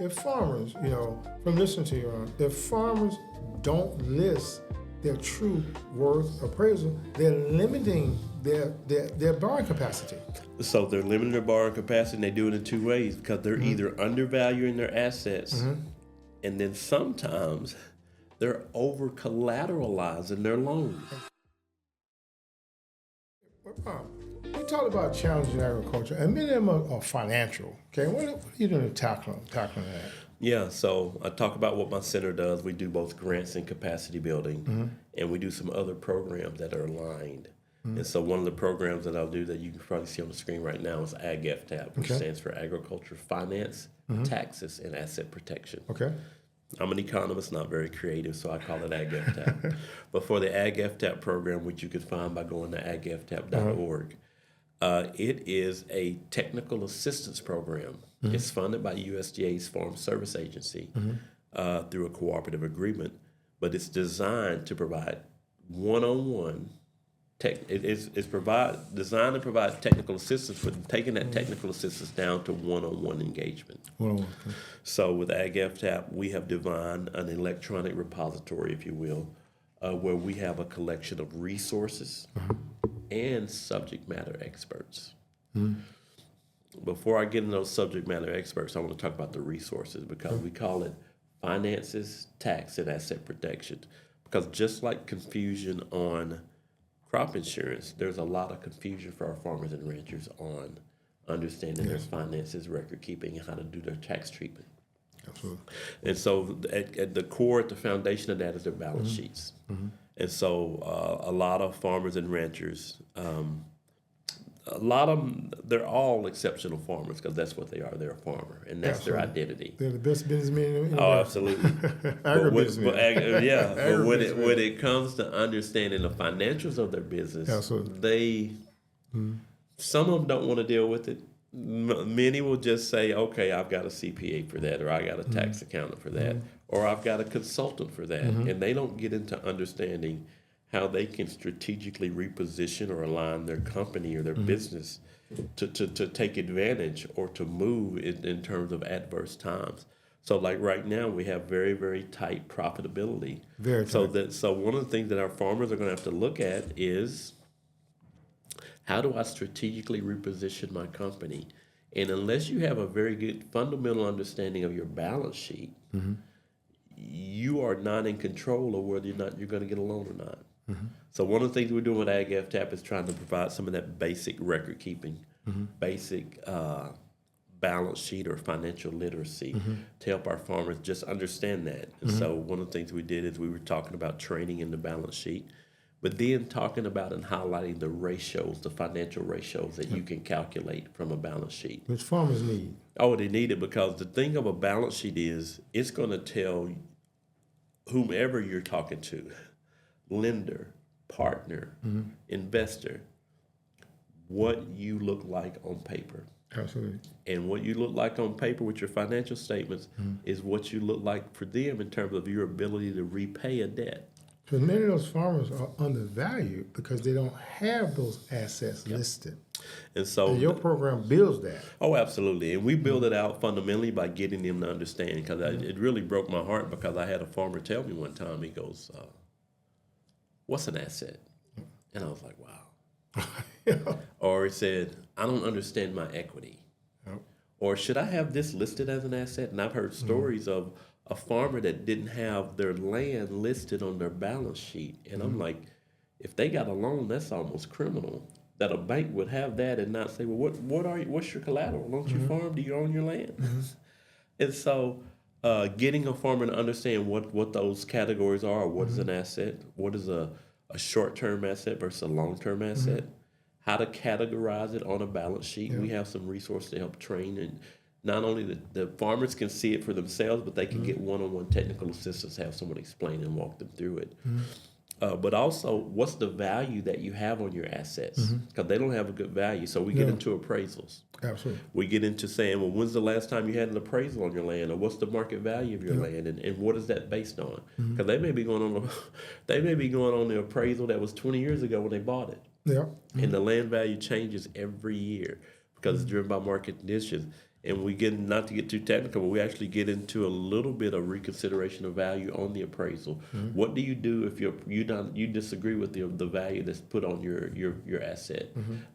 if farmers, from listening to you, if farmers don't list their true worth appraisal, they're limiting their borrowing capacity. So they're limiting their borrowing capacity, and they do it in two ways, because they're either undervaluing their assets, and then sometimes they're over collateralizing their loans. We talked about challenges in agriculture, and many of them are financial. Okay, what are you doing to tackling that? Yeah, so I talk about what my center does. We do both grants and capacity building, and we do some other programs that are aligned. And so one of the programs that I'll do that you can probably see on the screen right now is AgFTAP, which stands for Agriculture Finance, Taxes, and Asset Protection. Okay. I'm an economist, not very creative, so I call it AgFTAP. But for the AgFTAP program, which you can find by going to agftap.org, it is a technical assistance program. It's funded by USDA's Farm Service Agency through a cooperative agreement, but it's designed to provide one-on-one it's designed to provide technical assistance, but taking that technical assistance down to one-on-one engagement. So with AgFTAP, we have designed an electronic repository, if you will, where we have a collection of resources and subject matter experts. Before I get into those subject matter experts, I want to talk about the resources, because we call it finances, tax, and asset protection. Because just like confusion on crop insurance, there's a lot of confusion for our farmers and ranchers on understanding their finances, record keeping, and how to do their tax treatment. Absolutely. And so at the core, at the foundation of that is their balance sheets. And so a lot of farmers and ranchers, a lot of them, they're all exceptional farmers, because that's what they are. They're a farmer, and that's their identity. They're the best businessmen in the Oh, world. absolutely. But when it comes to understanding the financials of their business, some of them don't want to deal with it. Many will just say, okay, I've got a CPA for that, or I got a tax accountant for that, or I've got a consultant for that. And they don't get into understanding how they can strategically reposition or align their company or their business to take advantage or to move in terms of adverse times. So like right now, we have very, very tight profitability. Very tight. So one of the things that our farmers are going to have to look at is, how do I strategically reposition my company? And unless you have a very good fundamental understanding of your balance sheet, you are not in control of whether or not you're going to get a loan or not. So one of the things we're doing with AgFTAP is trying to provide some of that basic record keeping, basic balance sheet or financial literacy to help our farmers just understand that. And so one of the things we did is we were talking about training in the balance sheet, but then talking about and highlighting the ratios, the financial ratios that you can calculate from a balance sheet. Which farmers need. Oh, they need it, because the thing of a balance sheet is it's going to tell whomever you're talking to, lender, partner, investor, what you look like on paper. Absolutely. And what you look like on paper with your financial statements is what you look like for them in terms of your ability to repay a debt. Because many of those farmers are undervalued because they don't have those assets listed. And so your program builds that. Oh, absolutely. And we build it out fundamentally by getting them to understand, because it really broke my heart, because I had a farmer tell me one time, he goes, what's an asset? And I was like, wow. Or he said, I don't understand my equity. Or should I have this listed as an asset? And I've heard stories of a farmer that didn't have their land listed on their balance sheet. And I'm like, if they got a loan, that's almost criminal, that a bank would have that and not say, well, what's your collateral? Don't you farm? Do you own your land? And so getting a farmer to understand what those categories are, what is an asset, what is a short-term asset versus a long-term asset, how to categorize it on a balance sheet. We have some resources to help train, and not only the farmers can see it for themselves, but they can get one-on-one technical assistance, have someone explain and walk them through it. But also, what's the value that you have on your assets? Because they don't have a good value. So we get into appraisals. Absolutely. We get into saying, well, when's the last time you had an appraisal on your land, or what's the market value of your land, and what is that based on? Because they may be going on the appraisal that was 20 years ago when they bought it. And the land value changes every year because it's driven by market conditions. and we get, not to get too technical, but we actually get into a little bit of reconsideration of value on the appraisal. What do you do if you disagree with the value that's put on your asset?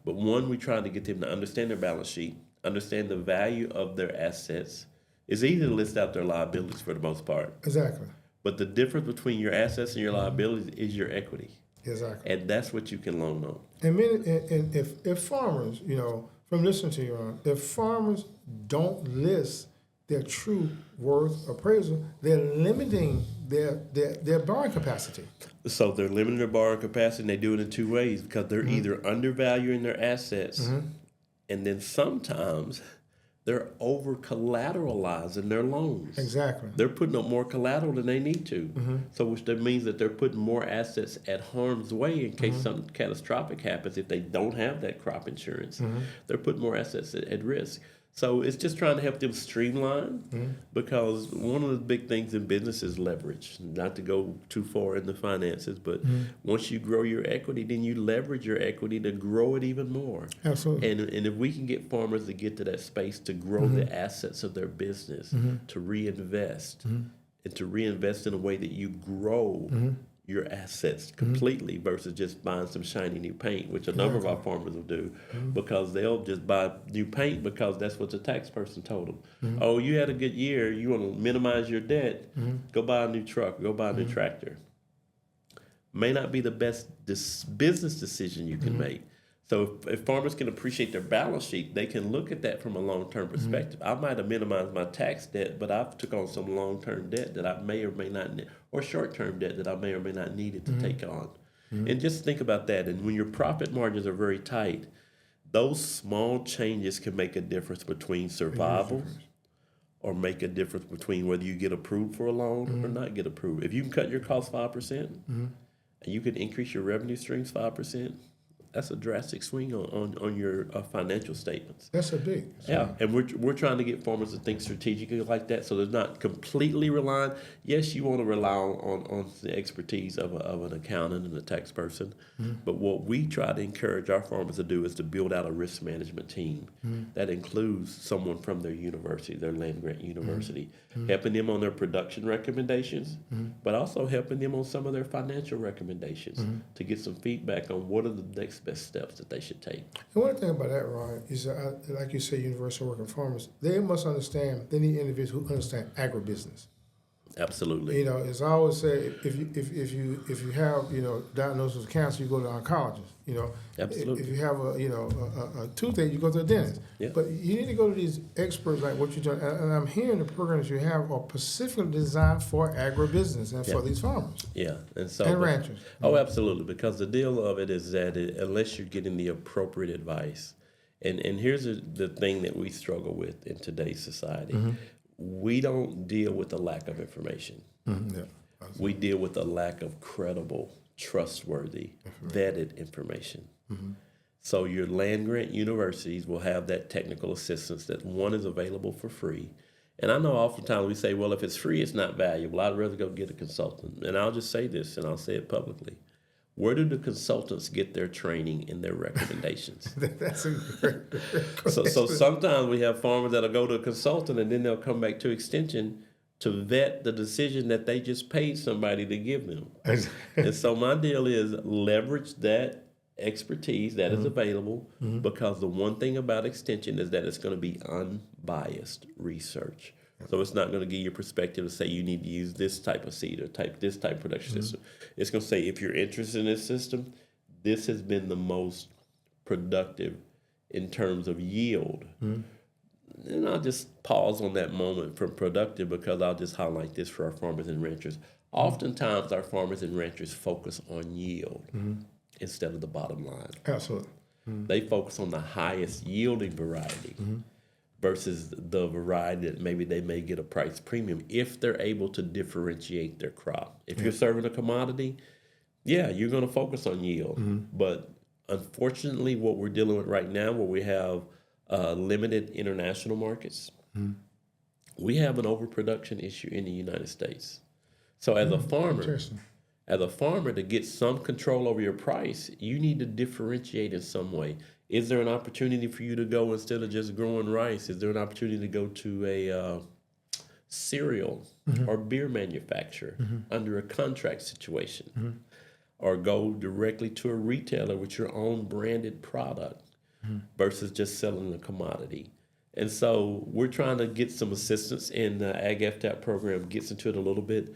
But one, we try to get them to understand their balance sheet, understand the value of their assets. It's easy to list out their liabilities for the most part. Exactly. But the difference between your assets and your liabilities is your equity. Exactly. And that's what you can loan on. And if farmers, from listening to you, if farmers don't list their true worth appraisal, they're limiting their borrowing capacity. So they're limiting their borrowing capacity, and they do it in two ways, because they're either undervaluing their assets, and then sometimes they're over collateralizing their loans. Exactly. They're putting up more collateral than they need to. So which that means that they're putting more assets at harm's way in case something catastrophic happens. If they don't have that crop insurance, they're putting more assets at risk. So it's just trying to help them streamline, because one of the big things in business is leverage. Not to go too far in the finances, but once you grow your equity, then you leverage your equity to grow it even more. Absolutely. And if we can get farmers to get to that space to grow the assets of their business, to reinvest, and to reinvest in a way that you grow your assets completely versus just buying some shiny new paint, which a number of our farmers will do, because they'll just buy new paint because that's what the tax person told them. Oh, you had a good year, you want to minimize your debt, go buy a new truck, go buy a new tractor. May not be the best business decision you can make. So if farmers can appreciate their balance sheet, they can look at that from a long-term perspective. I might have minimized my tax debt, but I've took on some long-term debt that I may or may not need, or short-term debt that I may or may not need it to take on. And just think about that. And when your profit margins are very tight, those small changes can make a difference between survival or make a difference between whether you get approved for a loan or not get approved. If you can cut your costs 5% and you can increase your revenue streams 5%, that's a drastic swing on your financial statements. That's a big. Yeah, and we're trying to get farmers to think strategically like that, so they're not completely relying. Yes, you want to rely on the expertise of an accountant and a tax person, but what we try to encourage our farmers to do is to build out a risk management team that includes someone from their university, their land grant university, helping them on their production recommendations, but also helping them on some of their financial recommendations to get some feedback on what are the next best steps that they should take. And one thing about that, Ron, is like you say, universal working farmers, they must understand, they need individuals who understand agribusiness. Absolutely. As I always say, if you have diagnosis of cancer, you go to an oncologist. Absolutely. If you have a toothache, you go to a dentist. Yeah. But you need to go to these experts like what you're doing. And I'm hearing the programs you have are specifically designed for agribusiness and for these farmers. Yeah, and ranchers. Oh, absolutely. Because the deal of it is that unless you're getting the appropriate advice, and here's the thing that we struggle with in today's society. We don't deal with the lack of information. We deal with the lack of credible, trustworthy, vetted information. So your land grant universities will have that technical assistance that one is available for free. And I know oftentimes we say, well, if it's free, it's not valuable. I'd rather go get a consultant. And I'll just say this, and I'll say it publicly. Where do the consultants get their training and their recommendations? That's a great So sometimes we have farmers that'll go to a consultant and then they'll come back to extension to vet the decision that they just paid somebody to give them. And so my deal is leverage that expertise that is available, because the one thing about extension is that it's going to be unbiased research. So it's not going to give you a perspective to say you need to use this type of seed or this type of production system. It's going to say if you're interested in this system, this has been the most productive in terms of yield. And I'll just pause on that moment from productive, because I'll just highlight this for our farmers and ranchers. Oftentimes our farmers and ranchers focus on yield instead of the bottom line. Absolutely. They focus on the highest yielding variety versus the variety that maybe they may get a price premium if they're able to differentiate their crop. If you're serving a commodity, you're going to focus on yield. But unfortunately, what we're dealing with right now, where we have limited international markets, we have an overproduction issue in the United States. So as a farmer, As a farmer, to get some control over your price, you need to differentiate in some way. Is there an opportunity for you to go, instead of just growing rice, is there an opportunity to go to a cereal or beer manufacturer under a contract situation? Or go directly to a retailer with your own branded product versus just selling a commodity? And so we're trying to get some assistance, and the Ag FTAP program gets into it a little bit.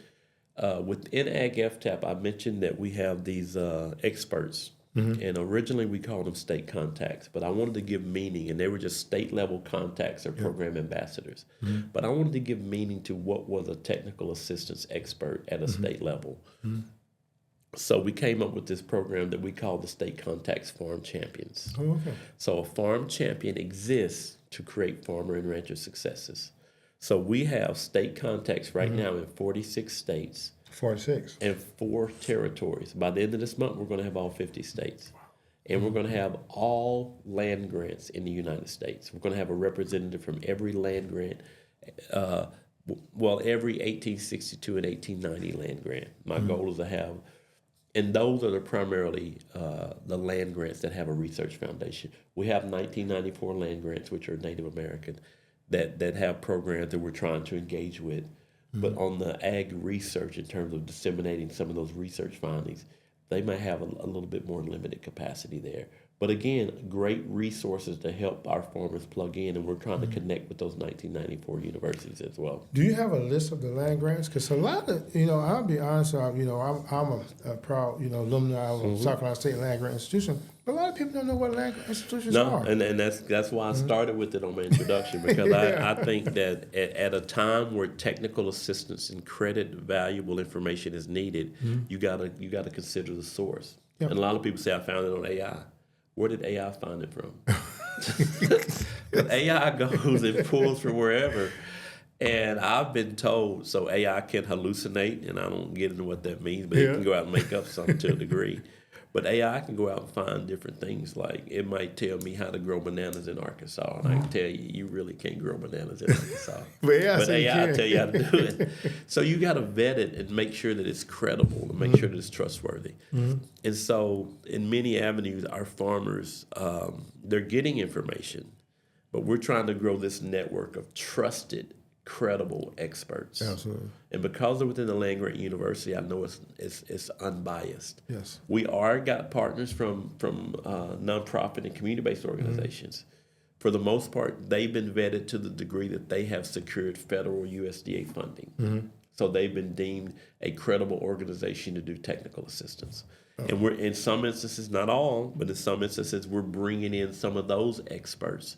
Within Ag FTAP, I mentioned that we have these experts, and originally we called them state contacts, but I wanted to give meaning, and they were just state-level contacts or program ambassadors. But I wanted to give meaning to what was a technical assistance expert at a state level. So we came up with this program that we call the State Contacts Farm Champions. Oh, okay. So a farm champion exists to create farmer and rancher successes. So we have state contacts right now in 46 states. 46. And 4 territories. By the end of this month, we're going to have all 50 states. And we're going to have all land grants in the United States. We're going to have a representative from every land grant, every 1862 and 1890 land grant. My goal is to have, and those are primarily the land grants that have a research foundation. We have 1994 land grants, which are Native American, that have programs that we're trying to engage with. But on the ag research, in terms of disseminating some of those research findings, they may have a little bit more limited capacity there. But again, great resources to help our farmers plug in, and we're trying to connect with those 1994 universities as well. Do you have a list of the land grants? Because a lot of, I'll be honest, I'm a proud, alumni of South Carolina State Land Grant Institution. But a lot of people don't know what land grant institutions are. And that's why I started with it on my introduction, because I think that at a time where technical assistance and credit valuable information is needed, you gotta consider the source. Yep. And a lot of people say, I found it on AI. Where did AI find it from? But AI goes and pulls from wherever. And I've been told, so AI can hallucinate, and I don't get into what that means, but it can go out and make up something to a degree. But AI can go out and find different things. Like, it might tell me how to grow bananas in Arkansas, and I can tell you, you really can't grow bananas in Arkansas. But AI will tell you how to do it. So you got to vet it and make sure that it's credible, and make sure that it's trustworthy. And so in many avenues, our farmers, they're getting information, but we're trying to grow this network of trusted, credible experts. Absolutely. And because they're within the land grant university, I know it's unbiased. Yes. We are got partners from nonprofit and community-based organizations. For the most part, they've been vetted to the degree that they have secured federal USDA funding. So they've been deemed a credible organization to do technical assistance. And we're, in some instances, not all, but in some instances, we're bringing in some of those experts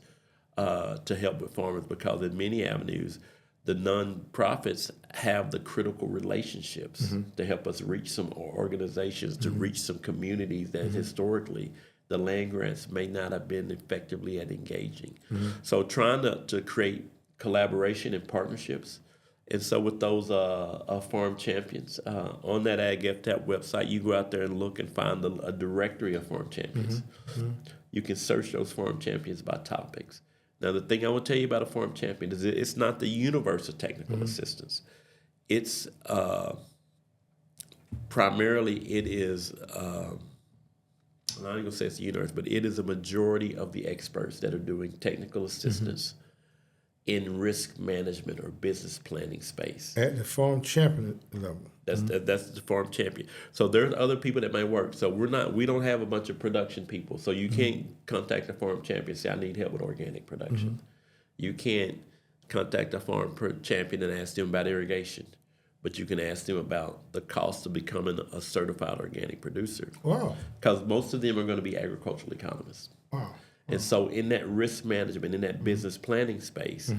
to help with farmers, because in many avenues, the nonprofits have the critical relationships to help us reach some organizations, to reach some communities that historically the land grants may not have been effectively at engaging. So trying to create collaboration and partnerships. And so with those farm champions, on that Ag FTAP website, you go out there and look and find a directory of farm champions. You can search those farm champions by topics. Now, the thing I will tell you about a farm champion is it's not the universe of technical assistance. It's primarily, it is, I'm not going to say it's the universe, but it is a majority of the experts that are doing technical assistance in risk management or business planning space. At the farm champion level. That's the farm champion. So there's other people that may work. So we don't have a bunch of production people. So you can't contact a farm champion and say, I need help with organic production. You can't contact a farm champion and ask them about irrigation, but you can ask them about the cost of becoming a certified organic producer. Wow. Because most of them are going to be agricultural economists. Wow. And so in that risk management, in that business planning space,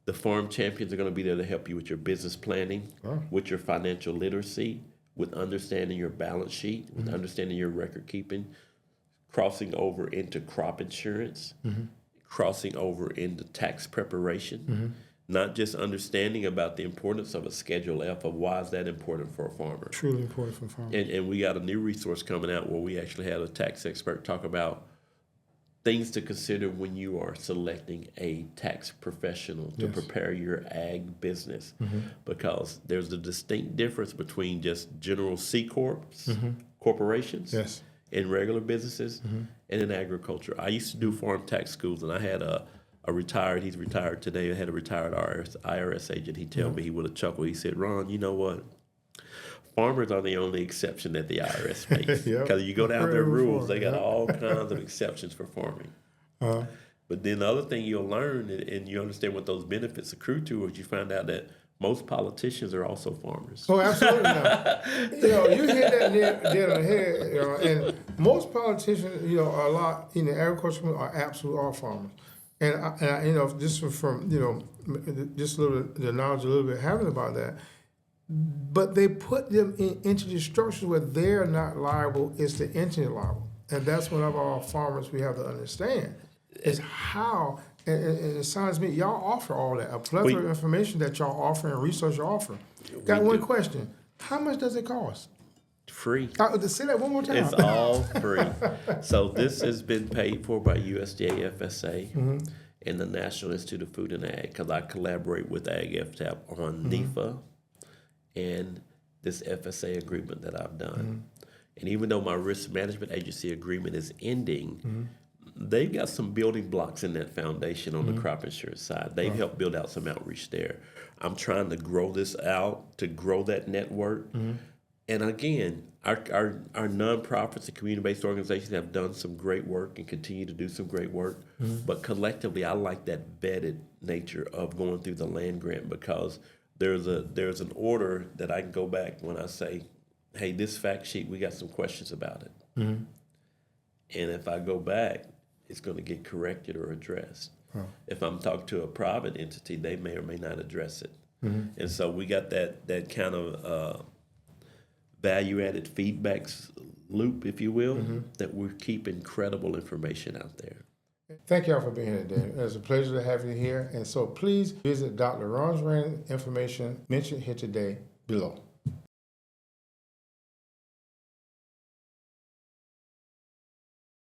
the farm champions are going to be there to help you with your business planning, with your financial literacy, with understanding your balance sheet, with understanding your record keeping, crossing over into crop insurance, crossing over into tax preparation, not just understanding about the importance of a Schedule F, of why is that important for a farmer. Truly important for farmers. And we got a new resource coming out where we actually had a tax expert talk about things to consider when you are selecting a tax professional to prepare your ag business, because there's a distinct difference between just general C corps, corporations, and regular businesses, and in agriculture. I used to do farm tax schools, and I had a retired, he's retired today, I had a retired IRS agent. He told me, he would have chuckled, he said, Ron, you know what? Farmers are the only exception that the IRS makes. Because you go down their rules, they got all kinds of exceptions for farming. But then the other thing you'll learn, and you understand what those benefits accrue to, is you find out that most politicians are also farmers. Oh, absolutely not. You hit that dead on the head. And most politicians, a lot in the agriculture are absolutely all farmers. And I just from just a little bit, the knowledge a little bit having about that. But they put them into the structures where they're not liable, it's the entity liable. And that's one of our farmers we have to understand, is how, and it sounds to me, y'all offer all that, a plethora of information that y'all offer and research you offer. Got one question. How much does it cost? Free. Say that one more time. It's all free. So this has been paid for by USDA FSA and the National Institute of Food and Ag, because I collaborate with Ag FTAP on NEFA and this FSA agreement that I've done. And even though my risk management agency agreement is ending, they've got some building blocks in that foundation on the crop insurance side. They've helped build out some outreach there. I'm trying to grow this out, to grow that network. And again, our nonprofits and community-based organizations have done some great work and continue to do some great work. But collectively, I like that vetted nature of going through the land grant, because there's an order that I can go back when I say, hey, this fact sheet, we got some questions about it. And if I go back, it's going to get corrected or addressed. If I'm talking to a private entity, they may or may not address it. And so we got that kind of value-added feedbacks loop, if you will, that we keep incredible information out there. Thank y'all for being here today. It's a pleasure to have you here. And so please visit Dr. Ron's information mentioned here today below.